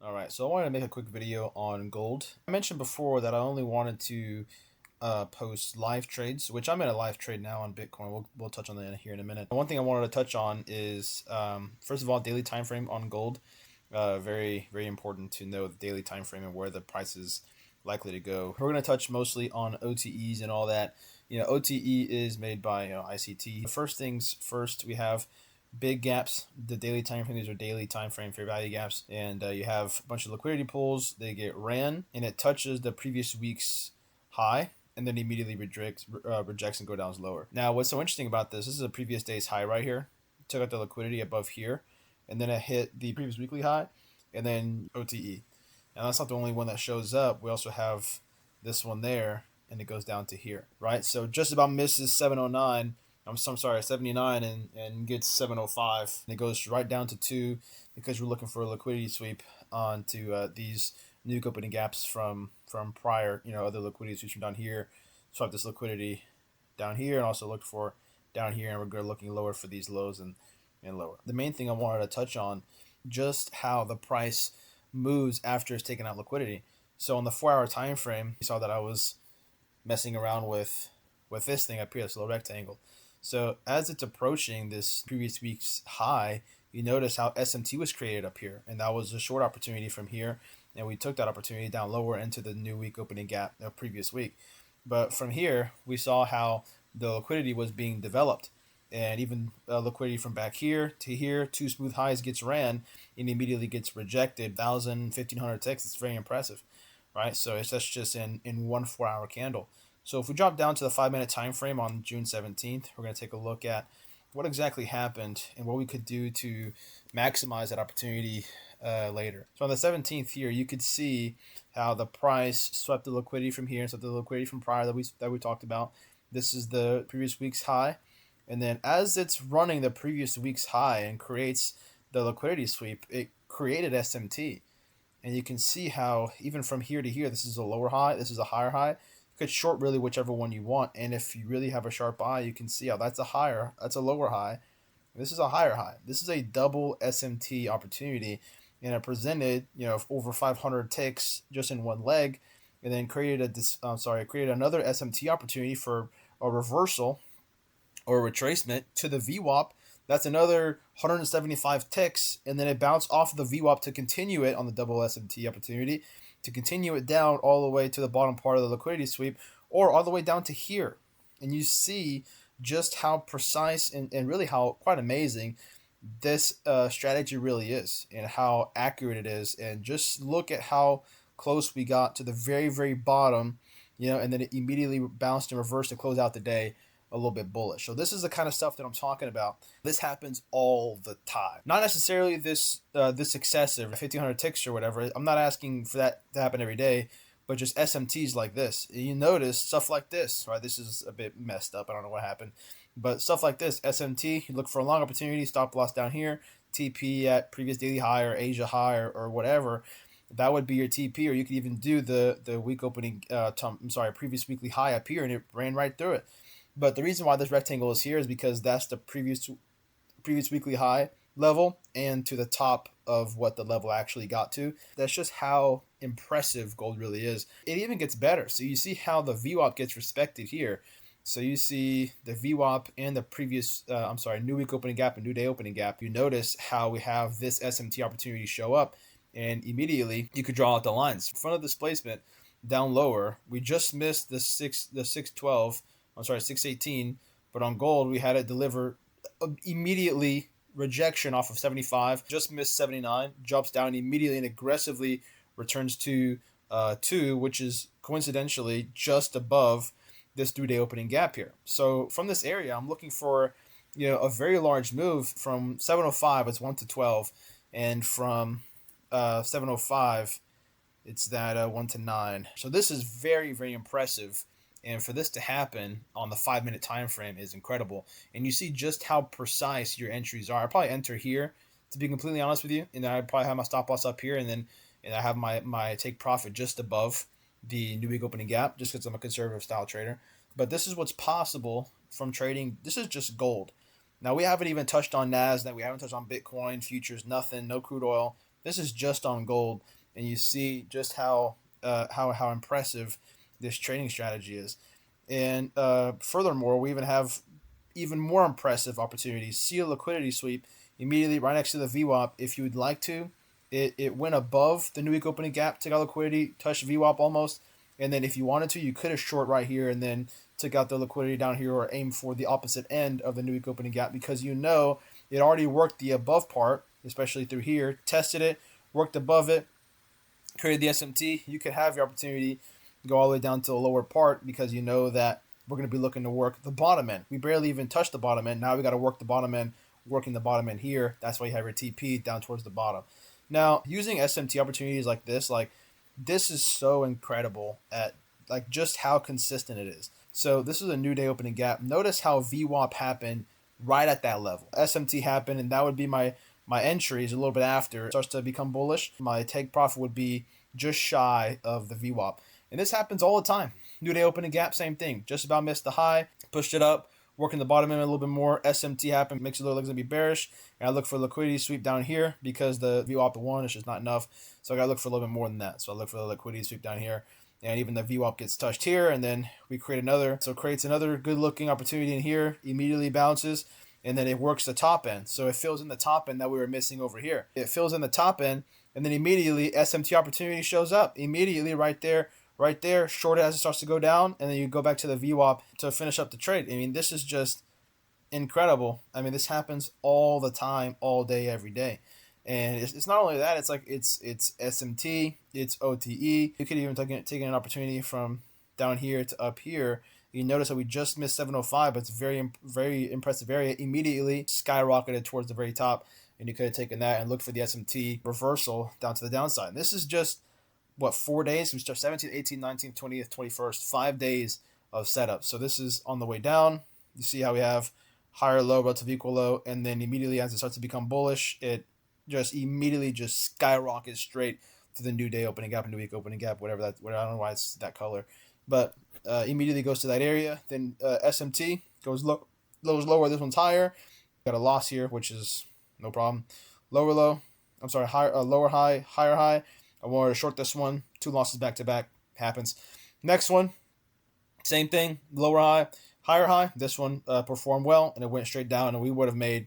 Alright, so I wanted to make a quick video on gold. I mentioned before that I only wanted to post live trades, which I'm in a live trade now on Bitcoin. We'll touch on that here in a minute. One thing I wanted to touch on is, first of all, daily time frame on gold. Very, very important to know the daily time frame and where the price is likely to go. We're going to touch mostly on OTEs and all that. OTE is made by ICT. First things first, we have big gaps. The daily time frame, these are daily time frame fair value gaps, and you have a bunch of liquidity pools. They get ran and it touches the previous week's high and then immediately rejects and go down lower. Now what's so interesting about this is a previous day's high right here. It took out the liquidity above here, and then it hit the previous weekly high, and then OTE. Now that's not the only one that shows up. We also have this one there, and it goes down to here, right? So just about misses 709. I'm sorry, 79, and gets 705. And it goes right down to 2 because we're looking for a liquidity sweep onto these new opening gaps from prior, other liquidity sweeps from down here. Swap this liquidity down here and also look for down here, and we're looking lower for these lows and lower. The main thing I wanted to touch on, just how the price moves after it's taken out liquidity. So on the 4-hour time frame, you saw that I was messing around with this thing up here, this little rectangle. So as it's approaching this previous week's high, you notice how SMT was created up here, and that was a short opportunity from here, and we took that opportunity down lower into the new week opening gap of previous week. But from here, we saw how the liquidity was being developed, and even liquidity from back here to here, 2 smooth highs gets ran and immediately gets rejected. 1,000, 1,500 ticks. It's very impressive, right? So that's just in one 4-hour candle. So if we drop down to the 5-minute time frame on June 17th, we're going to take a look at what exactly happened and what we could do to maximize that opportunity later. So on the 17th here, you could see how the price swept the liquidity from here, swept the liquidity from prior that we talked about. This is the previous week's high, and then as it's running the previous week's high and creates the liquidity sweep, it created SMT, and you can see how even from here to here, this is a lower high, this is a higher high. You could short really whichever one you want, and if you really have a sharp eye, you can see how that's a lower high. This is a higher high. This is a double SMT opportunity, and it presented over 500 ticks just in one leg, and then created another SMT opportunity for a reversal or a retracement to the VWAP. That's another 175 ticks, and then it bounced off the VWAP to continue it on the double SMT opportunity, to continue it down all the way to the bottom part of the liquidity sweep, or all the way down to here. And you see just how precise and really how quite amazing this strategy really is, and how accurate it is. And just look at how close we got to the very, very bottom, and then it immediately bounced and reversed to close out the day a little bit bullish. So this is the kind of stuff that I'm talking about. This happens all the time. Not necessarily this excessive 1,500 ticks or whatever. I'm not asking for that to happen every day, but just SMTs like this. You notice stuff like this, right? This is a bit messed up. I don't know what happened, but stuff like this, SMT, you look for a long opportunity, stop loss down here, TP at previous daily high or Asia high or whatever. That would be your TP, or you could even do the week opening, previous weekly high up here, and it ran right through it. But the reason why this rectangle is here is because that's the previous weekly high level and to the top of what the level actually got to. That's just how impressive gold really is. It even gets better. So you see how the VWAP gets respected here. So you see the VWAP and the previous, new week opening gap and new day opening gap. You notice how we have this SMT opportunity show up, and immediately you could draw out the lines. In front of displacement, down lower, we just missed the 618, but on gold we had it deliver immediately rejection off of 75, just missed 79, jumps down immediately and aggressively returns to 2, which is coincidentally just above this 3-day opening gap here. So from this area, I'm looking for a very large move from 705. It's 1 to 12, and from 705, it's that 1 to 9. So this is very, very impressive. And for this to happen on the 5-minute time frame is incredible. And you see just how precise your entries are. I probably enter here, to be completely honest with you, and then I probably have my stop loss up here, and I have my take profit just above the new week opening gap, just because I'm a conservative style trader. But this is what's possible from trading. This is just gold. Now we haven't even touched on NASDAQ. We haven't touched on Bitcoin futures. Nothing. No crude oil. This is just on gold, and you see just how impressive this trading strategy is. And furthermore, we even have even more impressive opportunities. See a liquidity sweep immediately right next to the VWAP if you would like to. It went above the new week opening gap, took out liquidity, touched VWAP almost, and then if you wanted to, you could have short right here and then took out the liquidity down here or aim for the opposite end of the new week opening gap because you know it already worked the above part, especially through here, tested it, worked above it, created the SMT. You could have your opportunity go all the way down to the lower part because you know that we're going to be looking to work the bottom end. We barely even touched the bottom end. Now we got to work the bottom end, working the bottom end here. That's why you have your TP down towards the bottom. Now, using SMT opportunities like this is so incredible at like just how consistent it is. So this is a new day opening gap. Notice how VWAP happened right at that level. SMT happened, and that would be my entries a little bit after it starts to become bullish. My take profit would be just shy of the VWAP. And this happens all the time. New day opening gap, same thing. Just about missed the high, pushed it up, working the bottom end a little bit more. SMT happened, makes it look like it's going to be bearish. And I look for liquidity sweep down here because the VWAP 1 is just not enough. So I got to look for a little bit more than that. So I look for the liquidity sweep down here. And even the VWAP gets touched here, and then we create another. So it creates another good-looking opportunity in here, immediately bounces, and then it works the top end. So it fills in the top end that we were missing over here. It fills in the top end, and then immediately SMT opportunity shows up. Immediately right there, short it as it starts to go down, and then you go back to the VWAP to finish up the trade. I mean, this is just incredible. I mean, this happens all the time, all day, every day. And it's not only that, it's like it's SMT, it's OTE. You could even take an opportunity from down here to up here. You notice that we just missed 705, but it's very impressive area. Immediately skyrocketed towards the very top, and you could have taken that and looked for the SMT reversal down to the downside. And this is just, what, 4 days? We start 17th, 18th, 19th, 20th, 21st, 5 days of setup. So this is on the way down. You see how we have higher low, relative equal low, and then immediately as it starts to become bullish, it just immediately just skyrockets straight to the new day opening gap, new week opening gap, whatever I don't know why it's that color, but immediately goes to that area. Then SMT goes lower. This one's higher. Got a loss here, which is no problem. Lower low. I'm sorry, higher lower high, higher high. I wanted to short this one. 2 losses back to back happens. Next one, same thing. Lower high, higher high. This one performed well, and it went straight down, and we would have made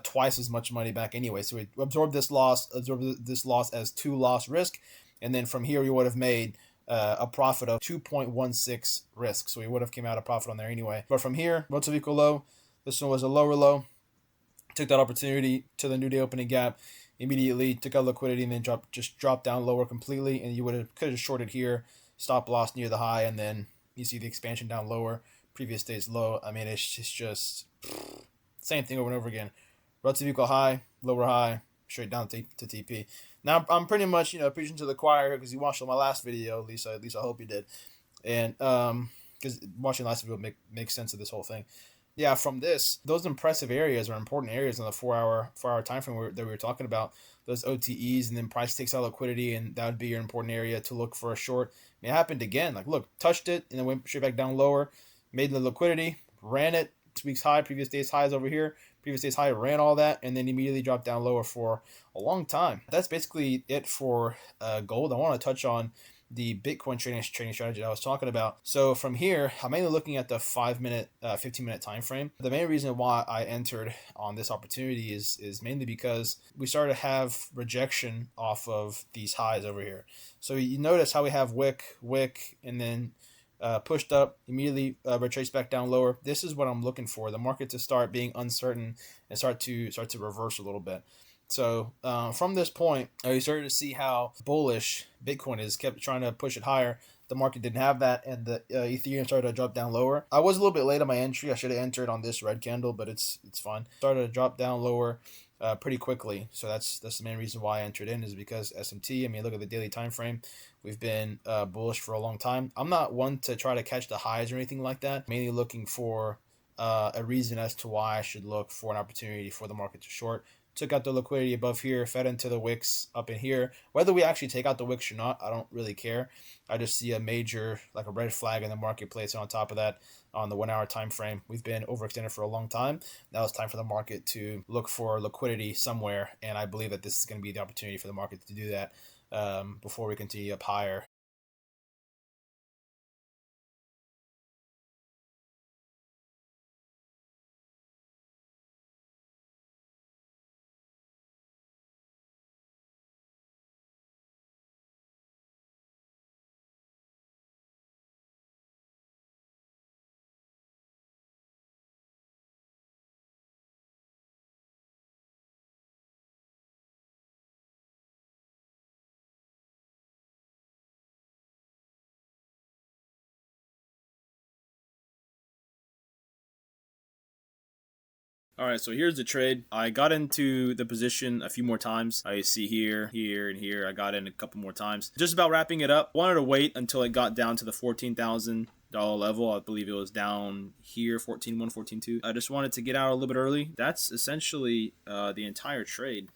twice as much money back anyway. So we absorbed this loss as 2 loss risk, and then from here we would have made a profit of 2.16 risk. So we would have came out a profit on there anyway. But from here, relative equal low. This one was a lower low. Took that opportunity to the new day opening gap. Immediately took out liquidity and then dropped down lower completely. And you could have shorted here, stop loss near the high, and then you see the expansion down lower. Previous day's low. I mean, it's just same thing over and over again. Relative equal high, lower high, straight down to TP. Now I'm pretty much preaching to the choir because you watched my last video. At least I hope you did, and because watching the last video makes sense of this whole thing. Yeah, from those impressive areas are important areas in the 4-hour time frame that we were talking about. Those OTEs, and then price takes out liquidity, and that would be your important area to look for a short. I mean, it happened again. Like, look, touched it and then went straight back down lower, made the liquidity, ran it. 2 weeks high, previous day's highs over here. Previous day's high, ran all that, and then immediately dropped down lower for a long time. That's basically it for gold. I want to touch on the Bitcoin trading strategy I was talking about. So from here, I'm mainly looking at the 5-minute, 15-minute time frame. The main reason why I entered on this opportunity is mainly because we started to have rejection off of these highs over here. So you notice how we have wick, and then pushed up, immediately retraced back down lower. This is what I'm looking for, the market to start being uncertain and start to reverse a little bit. So from this point, you started to see how bullish Bitcoin is, kept trying to push it higher. The market didn't have that, and the Ethereum started to drop down lower. I was a little bit late on my entry. I should have entered on this red candle, but it's fine. Started to drop down lower pretty quickly. So that's the main reason why I entered in, is because SMT. I mean, look at the daily time frame. We've been bullish for a long time. I'm not one to try to catch the highs or anything like that. Mainly looking for a reason as to why I should look for an opportunity for the market to short. took out the liquidity above here, fed into the wicks up in here. Whether we actually take out the wicks or not, I don't really care. I just see a major, like a red flag in the marketplace. And on top of that, on the 1 hour time frame, we've been overextended for a long time. Now it's time for the market to look for liquidity somewhere, and I believe that this is going to be the opportunity for the market to do that before we continue up higher. All right, so here's the trade. I got into the position a few more times. I see here, here, and here. I got in a couple more times. Just about wrapping it up. Wanted to wait until it got down to the $14,000 level. I believe it was down here, 14.1, 14.2. I just wanted to get out a little bit early. That's essentially the entire trade.